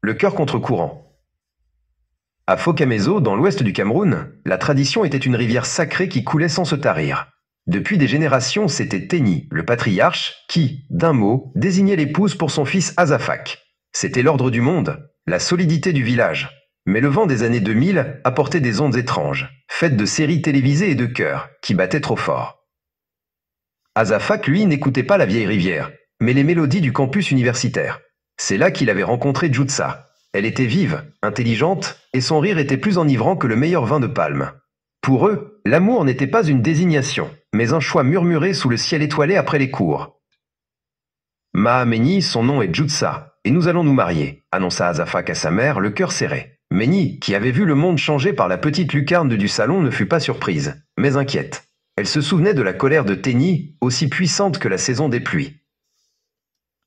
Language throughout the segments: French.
Le cœur contre courant. À Fokamezo, dans l'ouest du Cameroun, la tradition était une rivière sacrée qui coulait sans se tarir. Depuis des générations, c'était Teni, le patriarche, qui, d'un mot, désignait l'épouse pour son fils Azafak. C'était l'ordre du monde, la solidité du village. Mais le vent des années 2000 apportait des ondes étranges, faites de séries télévisées et de chœurs, qui battaient trop fort. Azafak, lui, n'écoutait pas la vieille rivière, mais les mélodies du campus universitaire. C'est là qu'il avait rencontré Jutsa. Elle était vive, intelligente, et son rire était plus enivrant que le meilleur vin de palme. Pour eux, l'amour n'était pas une désignation, mais un choix murmuré sous le ciel étoilé après les cours. Mahameni, son nom est Jutsa, et nous allons nous marier, annonça Azafak à sa mère, le cœur serré. Meni, qui avait vu le monde changer par la petite lucarne du salon, ne fut pas surprise, mais inquiète. Elle se souvenait de la colère de Teni, aussi puissante que la saison des pluies.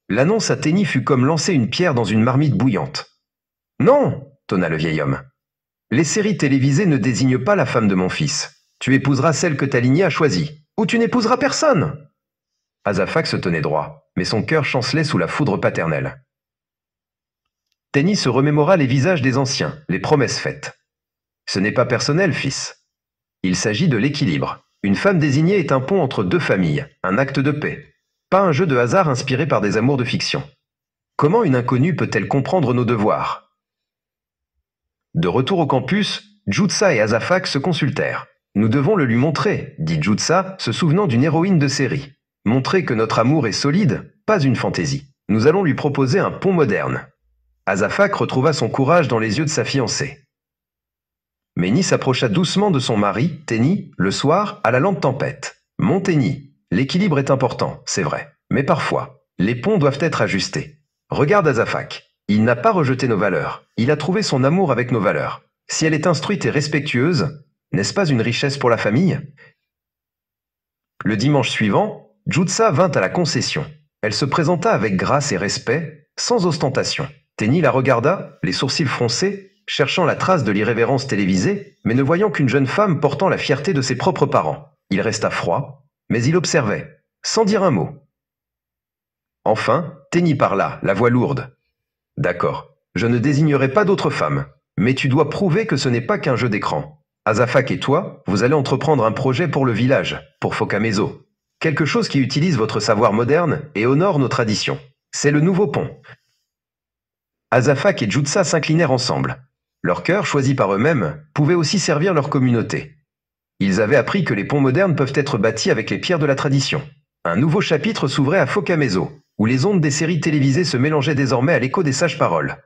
L'annonce à Teni fut comme lancer une pierre dans une marmite bouillante. « Non !» tonna le vieil homme. « Les séries télévisées ne désignent pas la femme de mon fils. Tu épouseras celle que ta lignée a choisie, ou tu n'épouseras personne !» Azafak se tenait droit, mais son cœur chancelait sous la foudre paternelle. Teni se remémora les visages des anciens, les promesses faites. « Ce n'est pas personnel, fils. Il s'agit de l'équilibre. Une femme désignée est un pont entre deux familles, un acte de paix. Pas un jeu de hasard inspiré par des amours de fiction. Comment une inconnue peut-elle comprendre nos devoirs ?» De retour au campus, Jutsa et Azafak se consultèrent. « Nous devons le lui montrer, » dit Jutsa, se souvenant d'une héroïne de série. « Montrer que notre amour est solide, pas une fantaisie. Nous allons lui proposer un pont moderne. » Azafak retrouva son courage dans les yeux de sa fiancée. Meni s'approcha doucement de son mari, Teni, le soir, à la lampe tempête. « Mon Teni, l'équilibre est important, c'est vrai. Mais parfois, les ponts doivent être ajustés. Regarde Azafak. Il n'a pas rejeté nos valeurs. Il a trouvé son amour avec nos valeurs. Si elle est instruite et respectueuse, n'est-ce pas une richesse pour la famille ?» Le dimanche suivant, Jutsa vint à la concession. Elle se présenta avec grâce et respect, sans ostentation. Teni la regarda, les sourcils froncés, cherchant la trace de l'irrévérence télévisée, mais ne voyant qu'une jeune femme portant la fierté de ses propres parents. Il resta froid, mais il observait, sans dire un mot. Enfin, Teni parla, la voix lourde. « D'accord, je ne désignerai pas d'autre femme, mais tu dois prouver que ce n'est pas qu'un jeu d'écran. Azafak et toi, vous allez entreprendre un projet pour le village, pour Fokamezo. Quelque chose qui utilise votre savoir moderne et honore nos traditions. C'est le nouveau pont. » Azafak et Jutsa s'inclinèrent ensemble. Leur cœur, choisi par eux-mêmes, pouvait aussi servir leur communauté. Ils avaient appris que les ponts modernes peuvent être bâtis avec les pierres de la tradition. Un nouveau chapitre s'ouvrait à Fokamezo, où les ondes des séries télévisées se mélangeaient désormais à l'écho des sages paroles.